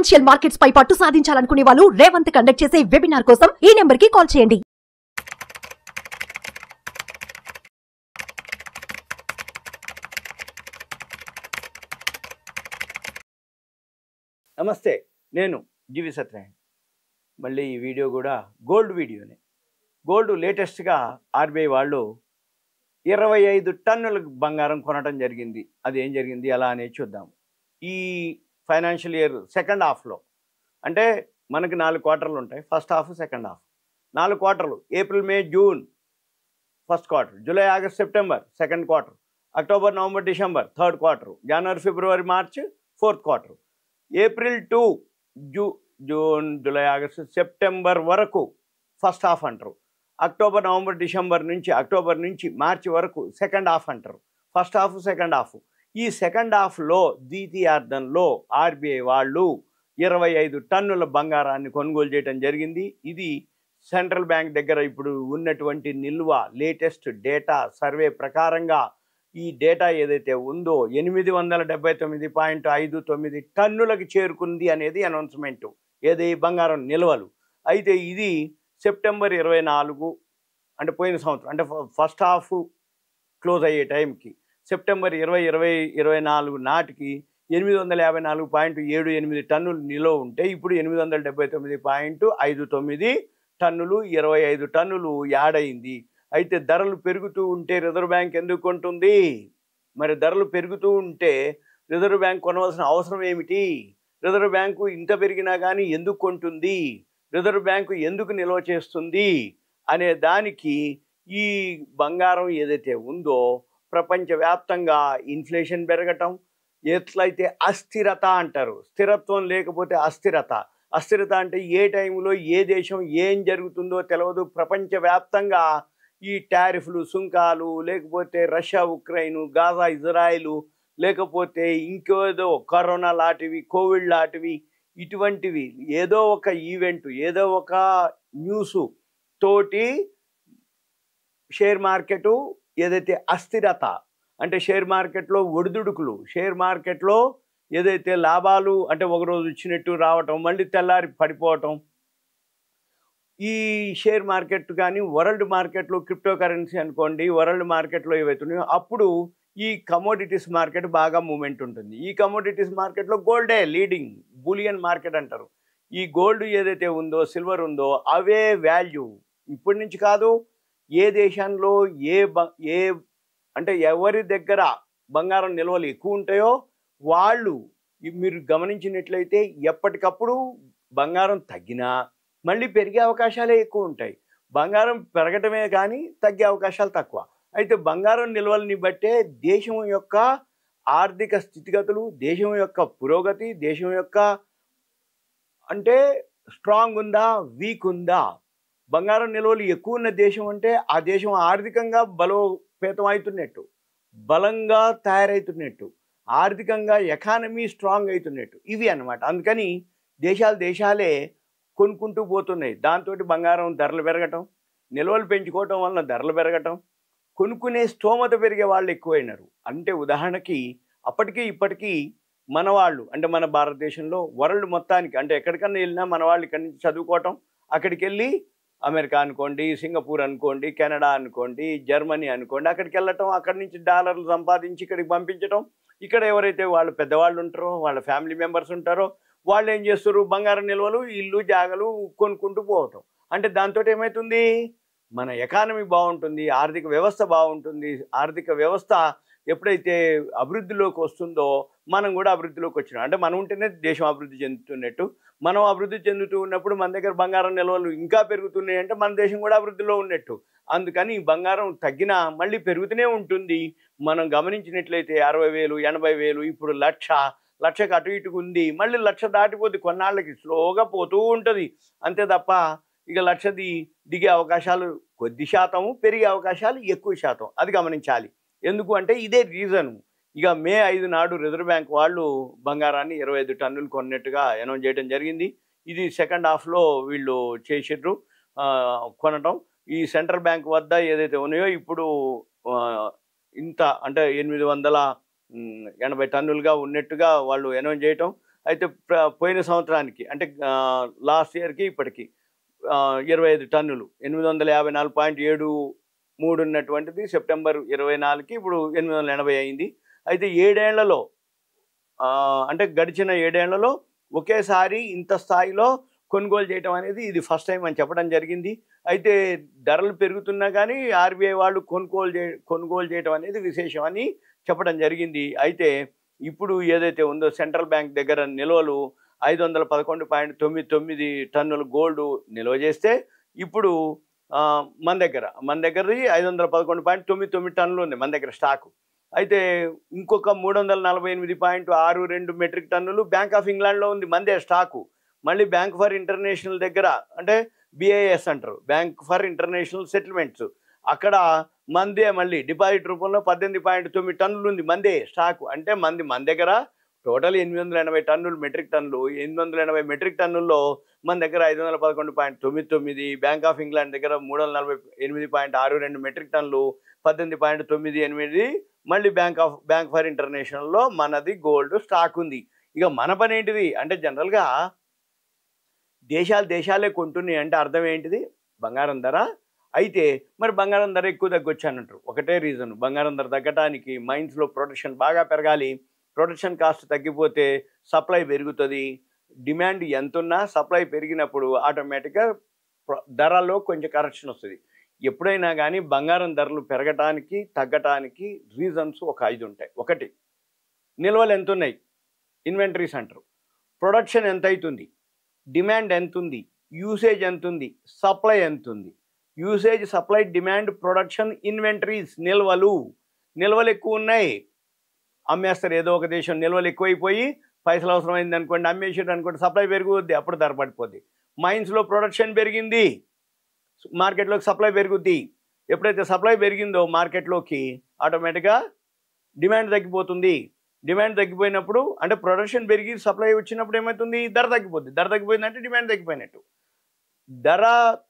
Financial markets పై పట్టు సాధించాలనుకునే వాళ్ళు Revanth conduct చేసే వెబినార్ కోసం ఈ నెంబర్ కి కాల్ చేయండి. నమస్తే, నేను జీవి సత్యనారాయణ. మళ్ళీ ఈ వీడియో కూడా గోల్డ్ వీడియోనే. గోల్డ్ లేటెస్ట్గా ఆర్బీఐ వాళ్ళు 25 టన్నుల బంగారం కొనడం జరిగింది. అది ఏం జరిగింది ఎలా అనేది చూద్దాం. ఈ ఫైనాన్షియల్ ఇయర్ సెకండ్ హాఫ్లో, అంటే మనకి 4 క్వార్టర్లు ఉంటాయి. First half, second half. 4 క్వార్టర్లు: April, May, June first quarter, July, August, September second quarter, October, November, December third quarter, జనవరి, ఫిబ్రవరి, March fourth quarter, April to June, July, August, September వరకు first half అంటారు. అక్టోబర్, నవంబర్, అక్టోబర్ నుంచి మార్చి వరకు second half అంటారు. First half, second half. ఈ second హాఫ్లో ద్వితీయార్థంలో ఆర్బీఐ వాళ్ళు 25 టన్నుల బంగారాన్ని కొనుగోలు చేయడం జరిగింది. ఇది సెంట్రల్ బ్యాంక్ దగ్గర ఇప్పుడు ఉన్నటువంటి నిల్వ లేటెస్ట్ డేటా సర్వే ప్రకారంగా ఈ డేటా ఏదైతే ఉందో 879.59 టన్నులకు చేరుకుంది అనేది అనౌన్స్మెంటు. ఏది బంగారం నిల్వలు. అయితే ఇది సెప్టెంబర్ 24, అంటే పోయిన సంవత్సరం, అంటే ఫస్ట్ హాఫ్ క్లోజ్ అయ్యే టైంకి సెప్టెంబర్ 2024 నాటికి 854.78 టన్నులు నిల్వ ఉంటే ఇప్పుడు 879.59 టన్నులు, 25 టన్నులు యాడ్ అయింది. అయితే ధరలు పెరుగుతూ ఉంటే రిజర్వ్ బ్యాంక్ ఎందుకు కొంటుంది? మరి ధరలు పెరుగుతూ ఉంటే రిజర్వ్ బ్యాంక్ కొనవలసిన అవసరం ఏమిటి? రిజర్వ్ బ్యాంకు ఇంత పెరిగినా కానీ ఎందుకు కొంటుంది? రిజర్వ్ బ్యాంకు ఎందుకు నిల్వ చేస్తుంది అనే దానికి ఈ బంగారం ఏదైతే ఉందో ప్రపంచవ్యాప్తంగా ఇన్ఫ్లేషన్ పెరగటం, ఎట్లయితే అస్థిరత అంటారు. స్థిరత్వం లేకపోతే అస్థిరత. అస్థిరత అంటే ఏ టైంలో ఏ దేశం ఏం జరుగుతుందో తెలియదు. ప్రపంచవ్యాప్తంగా ఈ టారిఫ్లు, సుంకాలు, లేకపోతే రష్యా ఉక్రెయిన్, గాజా ఇజ్రాయిలు, లేకపోతే ఇంకేదో కరోనా లాంటివి, కోవిడ్ లాంటివి, ఇటువంటివి ఏదో ఒక ఈవెంట్, ఏదో ఒక న్యూసు తోటి షేర్ మార్కెటు ఏదైతే అస్థిరత, అంటే షేర్ మార్కెట్లో ఒడిదుడుకులు, షేర్ మార్కెట్లో ఏదైతే లాభాలు అంటే ఒకరోజు వచ్చినట్టు రావటం, మళ్ళీ తెల్లారి పడిపోవటం, ఈ షేర్ మార్కెట్ కానీ వరల్డ్ మార్కెట్లో క్రిప్టో కరెన్సీ అనుకోండి, వరల్డ్ మార్కెట్లో ఏవైతున్నాయో అప్పుడు ఈ కమోడిటీస్ మార్కెట్ బాగా మూమెంట్ ఉంటుంది. ఈ కమోడిటీస్ మార్కెట్లో గోల్డే లీడింగ్, బులియన్ మార్కెట్ అంటారు. ఈ గోల్డ్ ఏదైతే ఉందో, సిల్వర్ ఉందో అవే వాల్యూ. ఇప్పటి నుంచి కాదు, ఏ దేశంలో ఏ అంటే ఎవరి దగ్గర బంగారం నిల్వలు ఎక్కువ ఉంటాయో వాళ్ళు, మీరు గమనించినట్లయితే ఎప్పటికప్పుడు బంగారం తగ్గినా మళ్ళీ పెరిగే అవకాశాలే ఎక్కువ ఉంటాయి. బంగారం పెరగటమే కానీ తగ్గే అవకాశాలు తక్కువ. అయితే బంగారం నిల్వల్ని బట్టే దేశం యొక్క ఆర్థిక స్థితిగతులు, దేశం యొక్క పురోగతి, దేశం యొక్క అంటే స్ట్రాంగ్ ఉందా, వీక్ ఉందా. బంగారం నిల్వలు ఎక్కువ ఉన్న దేశం అంటే ఆ దేశం ఆర్థికంగా బలోపేతం అవుతున్నట్టు, బలంగా తయారవుతున్నట్టు, ఆర్థికంగా ఎకానమీ స్ట్రాంగ్ అవుతున్నట్టు. ఇవి అన్నమాట. అందుకని దేశాలే కొనుక్కుంటూ పోతున్నాయి. దాంతో బంగారం ధరలు పెరగటం, నిల్వలు పెంచుకోవటం వలన ధరలు పెరగటం, కొనుక్కునే స్తోమత పెరిగే వాళ్ళు ఎక్కువైనారు. అంటే ఉదాహరణకి అప్పటికీ ఇప్పటికీ మన వాళ్ళు, అంటే మన భారతదేశంలో వరల్డ్ మొత్తానికి, అంటే ఎక్కడికన్నా వెళ్ళినా మన వాళ్ళు ఇక్కడి నుంచి చదువుకోవటం, అక్కడికి వెళ్ళి అమెరికా అనుకోండి, సింగపూర్ అనుకోండి, కెనడా అనుకోండి, జర్మనీ అనుకోండి, అక్కడికి వెళ్ళటం, అక్కడి నుంచి డాలర్లు సంపాదించి ఇక్కడికి పంపించడం. ఇక్కడ ఎవరైతే వాళ్ళు పెద్దవాళ్ళు ఉంటారో, వాళ్ళ ఫ్యామిలీ మెంబర్స్ ఉంటారో వాళ్ళు ఏం చేస్తారు? బంగారం నిల్వలు, ఇల్లు, జాగలు కొనుక్కుంటూ పోవటం. అంటే దాంతో ఏమవుతుంది? మన ఎకానమీ బాగుంటుంది, ఆర్థిక వ్యవస్థ బాగుంటుంది. ఆర్థిక వ్యవస్థ ఎప్పుడైతే అభివృద్ధిలోకి వస్తుందో మనం కూడా అభివృద్ధిలోకి వచ్చినాం. అంటే మనం ఉంటేనే దేశం అభివృద్ధి చెందుతున్నట్టు. మనం అభివృద్ధి చెందుతూ ఉన్నప్పుడు మన దగ్గర బంగారం నిల్వలు ఇంకా పెరుగుతున్నాయి అంటే మన దేశం కూడా అభివృద్ధిలో ఉన్నట్టు. అందుకని బంగారం తగ్గినా మళ్ళీ పెరుగుతూనే ఉంటుంది. మనం గమనించినట్లయితే 60,000, 80,000, ఇప్పుడు లక్షకు అటు ఇటుకు ఉంది. మళ్ళీ 1,00,000 దాటిపోతే కొన్నాళ్ళకి స్లోగా పోతూ ఉంటుంది. అంతే తప్ప ఇక 1,00,000 దిగే అవకాశాలు కొద్ది శాతము, పెరిగే అవకాశాలు ఎక్కువ శాతం. అది గమనించాలి. ఎందుకు అంటే ఇదే రీజను. ఇక మే 5 నాడు రిజర్వ్ బ్యాంక్ వాళ్ళు బంగారాన్ని 25 టన్నులు కొన్నట్టుగా అనౌన్స్ చేయడం జరిగింది. ఇది సెకండ్ హాఫ్లో వీళ్ళు చేసిర్రు కొనటం. ఈ సెంట్రల్ బ్యాంక్ వద్ద ఏదైతే ఉన్నాయో ఇప్పుడు ఇంత అంటే 880 టన్నులుగా ఉన్నట్టుగా వాళ్ళు అనౌన్స్ చేయటం. అయితే పోయిన సంవత్సరానికి అంటే లాస్ట్ ఇయర్కి ఇప్పటికి 25 టన్నులు 854.73 ఉన్నటువంటిది సెప్టెంబర్ 24కి ఇప్పుడు 880 అయింది. అయితే 7 ఏళ్లలో అంటే గడిచిన 7 ఏళ్లలో ఒకేసారి ఇంత స్థాయిలో కొనుగోలు చేయటం అనేది ఇది ఫస్ట్ టైం అని చెప్పడం జరిగింది. అయితే ధరలు పెరుగుతున్నా కానీ ఆర్బీఐ వాళ్ళు కొనుగోలు చేయటం అనేది విశేషం అని చెప్పడం జరిగింది. అయితే ఇప్పుడు ఏదైతే ఉందో సెంట్రల్ బ్యాంక్ దగ్గర నిల్వలు 511.99 టన్నుల గోల్డ్ నిల్వ చేస్తే ఇప్పుడు మన దగ్గరది 511.99 టన్నులు ఉంది మన దగ్గర స్టాకు. అయితే ఇంకొక 348.62 మెట్రిక్ టన్నులు బ్యాంక్ ఆఫ్ ఇంగ్లాండ్లో ఉంది మందే స్టాకు. మళ్ళీ బ్యాంక్ ఫర్ ఇంటర్నేషనల్ దగ్గర అంటే BIS అంటారు, బ్యాంక్ ఫర్ ఇంటర్నేషనల్ సెటిల్మెంట్స్, అక్కడ మందే మళ్ళీ డిపాజిట్ రూపంలో 18.9 టన్నులు ఉంది మందే స్టాకు. అంటే మన దగ్గర టోటల్ 880 టన్నులు మెట్రిక్ టన్నులు. 880 మెట్రిక్ టన్నుల్లో మన దగ్గర 511.99, బ్యాంక్ ఆఫ్ ఇంగ్లాండ్ దగ్గర 348.62 మెట్రిక్ టన్నులు, 18.98 మళ్ళీ బ్యాంక్ ఫర్ ఇంటర్నేషనల్లో మనది గోల్డ్ స్టాక్ ఉంది. ఇక మన పని ఏంటిది అంటే జనరల్గా దేశాలే కొంటున్నాయి అంటే అర్థం ఏంటిది? బంగారం ధర. అయితే మరి బంగారం ధర ఎక్కువ తగ్గొచ్చానంటారు. ఒకటే రీజన్, బంగారం ధర తగ్గడానికి మైన్స్లో ప్రొడక్షన్ బాగా పెరగాలి. ప్రొడక్షన్ కాస్ట్ తగ్గిపోతే సప్లై పెరుగుతుంది. డిమాండ్ ఎంతున్నా సప్లై పెరిగినప్పుడు ఆటోమేటిక్గా ధరలో కొంచెం కరెక్షన్ వస్తుంది. ఎప్పుడైనా కానీ బంగారం ధరలు పెరగటానికి తగ్గటానికి రీజన్స్ ఒక 5 ఉంటాయి. ఒకటి, నిల్వలు ఎంత ఉన్నాయి, ఇన్వెంటరీస్ అంటారు. ప్రొడక్షన్ ఎంత అవుతుంది, డిమాండ్ ఎంత ఉంది, యూసేజ్ ఎంత ఉంది, సప్లై ఎంత ఉంది. Usage, supply, demand, production, inventories, నిల్వలు ఎక్కువ ఉన్నాయి, అమ్మేస్తారు. ఏదో ఒక దేశం నిల్వలు ఎక్కువైపోయి పైసలు అవసరమైంది అనుకోండి, అమ్మేసాడు అనుకోండి, సప్లై పెరుగుద్ది, అప్పుడు ధర పడిపోద్ది. మైన్స్లో ప్రొడక్షన్ పెరిగింది, మార్కెట్లోకి సప్లై పెరుగుద్ది. ఎప్పుడైతే సప్లై పెరిగిందో మార్కెట్లోకి ఆటోమేటిక్గా డిమాండ్ తగ్గిపోతుంది. డిమాండ్ తగ్గిపోయినప్పుడు అంటే ప్రొడక్షన్ పెరిగి సప్లై వచ్చినప్పుడు ఏమవుతుంది? ధర తగ్గిపోద్ది. ధర తగ్గిపోయిందంటే డిమాండ్ తగ్గిపోయినట్టు. ధర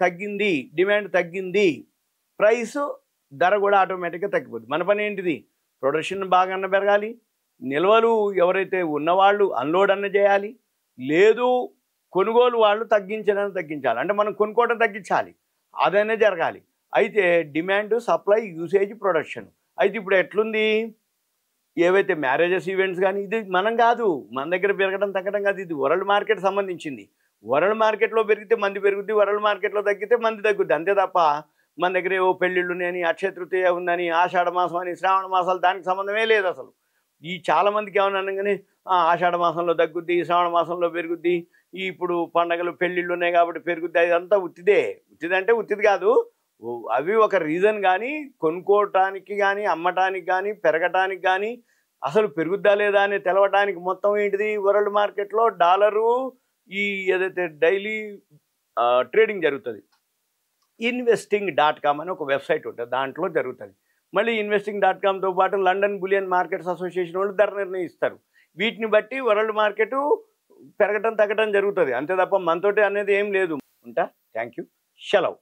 తగ్గింది, డిమాండ్ తగ్గింది, ప్రైస్ ధర కూడా ఆటోమేటిక్గా తగ్గిపోద్ది. మన పని ఏంటిది? ప్రొడక్షన్ బాగా పెరగాలి, నిల్వలు ఎవరైతే ఉన్నవాళ్ళు అన్లోడ్ అన్న చేయాలి, లేదు కొనుగోలు వాళ్ళు తగ్గించాలి. అంటే మనం కొనుక్కోవడం తగ్గించాలి, అదనే జరగాలి. అయితే డిమాండ్, సప్లై, యూసేజ్, ప్రొడక్షన్. అయితే ఇప్పుడు ఎట్లుంది? ఏవైతే మ్యారేజెస్, ఈవెంట్స్ కానీ ఇది మనం కాదు, మన దగ్గర పెరగడం తగ్గడం కాదు, ఇది వరల్డ్ మార్కెట్ సంబంధించింది. వరల్డ్ మార్కెట్లో పెరిగితే మంది పెరుగుద్ది, వరల్డ్ మార్కెట్లో తగ్గితే మంది తగ్గుద్ది. అంతే తప్ప మన దగ్గర ఏవో పెళ్ళిళ్ళు ఉన్నాయని, అక్షయ తృతీయ ఉందని, ఆషాఢ మాసం అని, శ్రావణ మాసాలు దానికి సంబంధమే లేదు అసలు. ఈ చాలామందికి ఏమన్నా అనగానే ఆషాఢ మాసంలో తగ్గుద్ది, శ్రావణ మాసంలో పెరుగుద్ది, ఇప్పుడు పండగలు పెళ్ళిళ్ళు ఉన్నాయి కాబట్టి పెరుగుద్ది, అదంతా ఉత్తిదంటే ఉత్తిది కాదు. అవి ఒక రీజన్. కానీ కొనుక్కోవటానికి కానీ, అమ్మటానికి కానీ, పెరగటానికి కానీ, అసలు పెరుగుద్దా లేదా అని తెలవటానికి మొత్తం ఏంటిది? వరల్డ్ మార్కెట్లో డాలరు ఈ ఏదైతే డైలీ ట్రేడింగ్ జరుగుతుంది, investing.com అని ఒక వెబ్సైట్ ఉంటుంది, దాంట్లో జరుగుతుంది. మళ్ళీ investing.comతో పాటు లండన్ బులియన్ మార్కెట్స్ అసోసియేషన్ వాళ్ళు ధర నిర్ణయిస్తారు. వీటిని బట్టి వరల్డ్ మార్కెట్ పెరగటం తగ్గటం జరుగుతుంది. అంతే తప్ప మనతోటి అనేది ఏం లేదు. ఉంటా. Thank you. సెలవు.